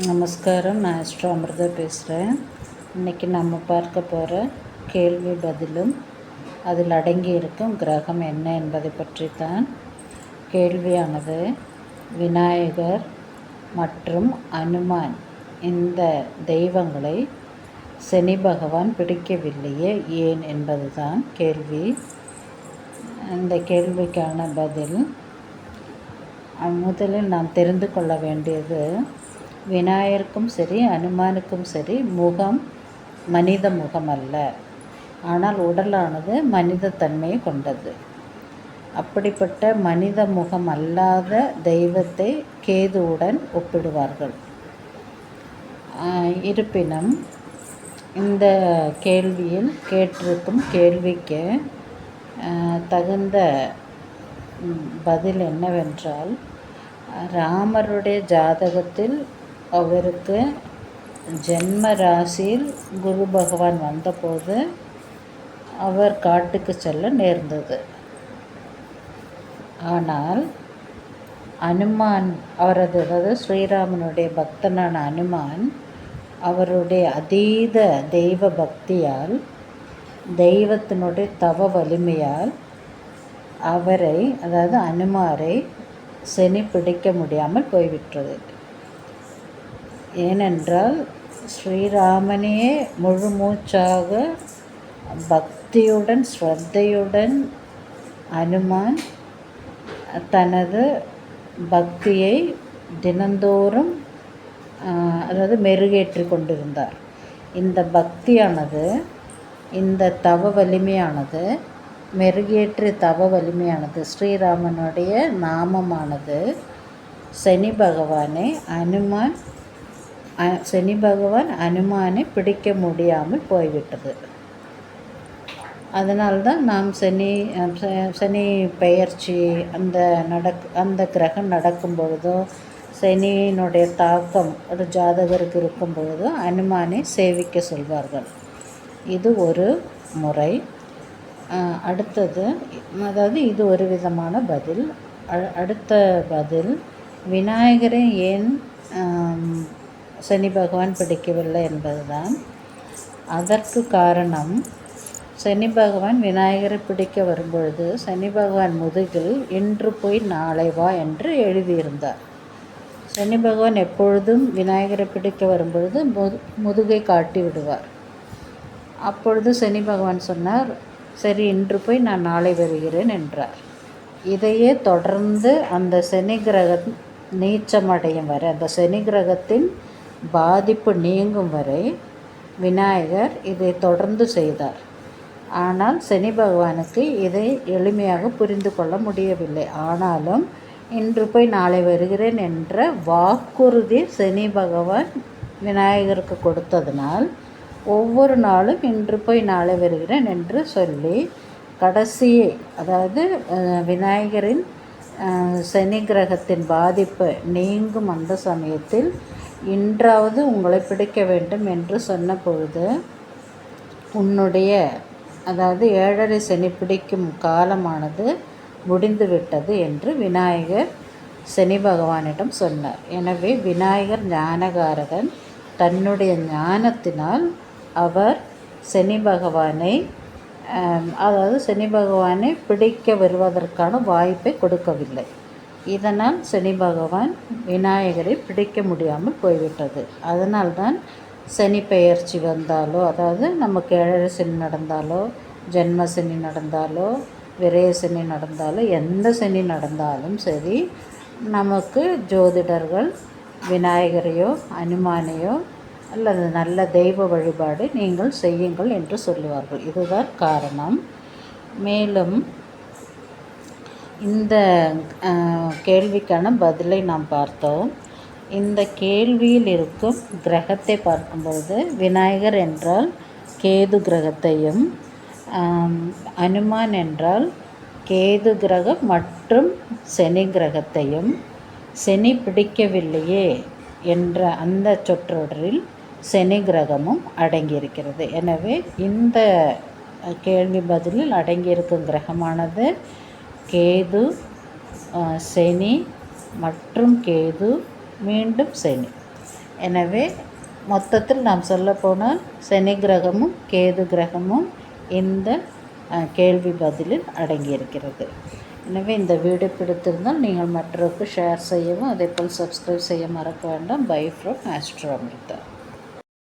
நமஸ்காரம். நான் ஆஸ்ட்ரோ அமிர்தா பேசுகிறேன். இன்றைக்கி நம்ம பார்க்க போகிற கேள்வி பதிலும் அதில் அடங்கி இருக்கும் கிரகம் என்ன என்பதை பற்றி தான். கேள்வியானது, விநாயகர் மற்றும் அனுமான் இந்த தெய்வங்களை சனி பகவான் பிடிக்கவில்லையே ஏன் என்பது தான் கேள்வி. இந்த கேள்விக்கான பதில், முதலில் நாம் தெரிந்து கொள்ள வேண்டியது, விநாயகருக்கும் சரி அனுமானுக்கும் சரி முகம் மனித முகம் அல்ல, ஆனால் உடலானது மனித தன்மையை கொண்டது. அப்படிப்பட்ட மனித முகம் அல்லாத தெய்வத்தை கேதுவுடன் ஒப்பிடுவார்கள். இருப்பினும் இந்த கேள்வியில் கேட்டிருக்கும் கேள்விக்கு தகுந்த பதில் என்னவென்றால், ராமருடைய ஜாதகத்தில் அவருக்கு ஜென்ம ராசியில் குரு பகவான் வந்தபோது அவர் காட்டுக்கு செல்ல நேர்ந்தது. ஆனால் அனுமான் அதாவது ஸ்ரீராமனுடைய பக்தனான அனுமான் அவருடைய அதீத தெய்வ பக்தியால், தெய்வத்தினுடைய தவ வலிமையால் அவரை, அதாவது அனுமாரை சனி பிடிக்க முடியாமல் போய்விட்டது. ஏனென்றால் ஸ்ரீராமனையே முழு மூச்சாக பக்தியுடன் ஸ்ரத்தையுடன் அனுமான் தனது பக்தியை தினந்தோறும் அதாவது மெருகேற்றி கொண்டிருந்தார். இந்த பக்தியானது, இந்த தவ வலிமையானது, மெருகேற்று தவ வலிமையானது, ஸ்ரீராமனுடைய நாமமானது சனி பகவான் அனுமானை பிடிக்க முடியாமல் போய்விட்டது. அதனால்தான் நாம் சனி பெயர்ச்சி அந்த கிரகம் நடக்கும் பொழுதோ, சனியினுடைய தாக்கம் ஒரு ஜாதகருக்கு இருக்கும் பொழுதோ அனுமானை சேவிக்க சொல்வார்கள். இது ஒரு முறை. அடுத்தது, அதாவது இது ஒரு விதமான பதில். அடுத்த பதில், விநாயகரை ஏன் சனி பகவான் பிடிக்கவில்லை என்பதுதான். அதற்கு காரணம், சனி பகவான் விநாயகரை பிடிக்க வரும்பொழுது சனி பகவான் முதுகில் இன்று போய் நாளை வா என்று எழுதியிருந்தார். சனி பகவான் எப்பொழுதும் விநாயகரை பிடிக்க வரும்பொழுது முதுகை காட்டி விடுவார். அப்பொழுது சனி பகவான் சொன்னார், சரி இன்று போய் நான் நாளை வருகிறேன் என்றார். இதையே தொடர்ந்து அந்த சனி கிரகம் நீச்சமடையும் வரை, அந்த சனி கிரகத்தின் பாதிப்பு நீங்கும் வரை விநாயகர் இதை தொடர்ந்து செய்தார். ஆனால் சனி பகவானுக்கு இதை எளிமையாக புரிந்து கொள்ள முடியவில்லை. ஆனாலும் இன்று போய் நாளை வருகிறேன் என்ற வாக்குறுதி சனி பகவான் விநாயகருக்கு கொடுத்ததனால் ஒவ்வொரு நாளும் இன்று போய் நாளை வருகிறேன் என்று சொல்லி கடைசியை, அதாவது விநாயகரின் சனி கிரகத்தின் பாதிப்பு நீங்கும் அந்த சமயத்தில் இன்றாவது உங்களை பிடிக்க வேண்டும் என்று சொன்ன பொழுது, உன்னுடைய, அதாவது 7.5 சனி பிடிக்கும் காலமானது முடிந்துவிட்டது என்று விநாயகர் சனி பகவானிடம் சொன்னார். எனவே விநாயகர் ஞானகாரகன். தன்னுடைய ஞானத்தினால் அவர் சனி பகவானை பிடிக்க வருவதற்கான வாய்ப்பை கொடுக்கவில்லை. இதனால் சனி பகவான் விநாயகரை பிடிக்க முடியாமல் போய்விட்டது. அதனால்தான் சனி பெயர்ச்சி வந்தாலோ, அதாவது நமக்கு 7.5 சனி நடந்தாலோ, ஜென்ம சனி நடந்தாலோ, விரய சனி நடந்தாலோ, எந்த சனி நடந்தாலும் சரி, நமக்கு ஜோதிடர்கள் விநாயகரையோ அனுமானையோ அல்லது நல்ல தெய்வ வழிபாடு நீங்கள் செய்யுங்கள் என்று சொல்லுவார்கள். இதுதான் காரணம். மேலும் இந்த கேள்விக்கான பதிலை நாம் பார்த்தோம். இந்த கேள்வியில் இருக்கும் கிரகத்தை பார்க்கும்போது விநாயகர் என்றால் கேது கிரகத்தையும், அனுமான் என்றால் கேது கிரகம் மற்றும் சனி கிரகத்தையும், சனி பிடிக்கவில்லையே என்ற அந்த சொற்றொடரில் சனி கிரகமும் அடங்கியிருக்கிறது. எனவே இந்த கேள்வி பதிலில் அடங்கியிருக்கும் கிரகமானது கேது, சனி மற்றும் கேது, மீண்டும் சனி. எனவே மொத்தத்தில் நாம் சொல்லப்போனால் சனி கிரகமும் கேது கிரகமும் இந்த கேள்வி பதிலில் அடங்கியிருக்கிறது. எனவே இந்த வீடியோ பிடித்திருந்தால் நீங்கள் மற்றவருக்கு ஷேர் செய்யவும் அதேபோல் சப்ஸ்கிரைப் செய்ய மறக்க வேண்டாம். Bye from Astro Amrita.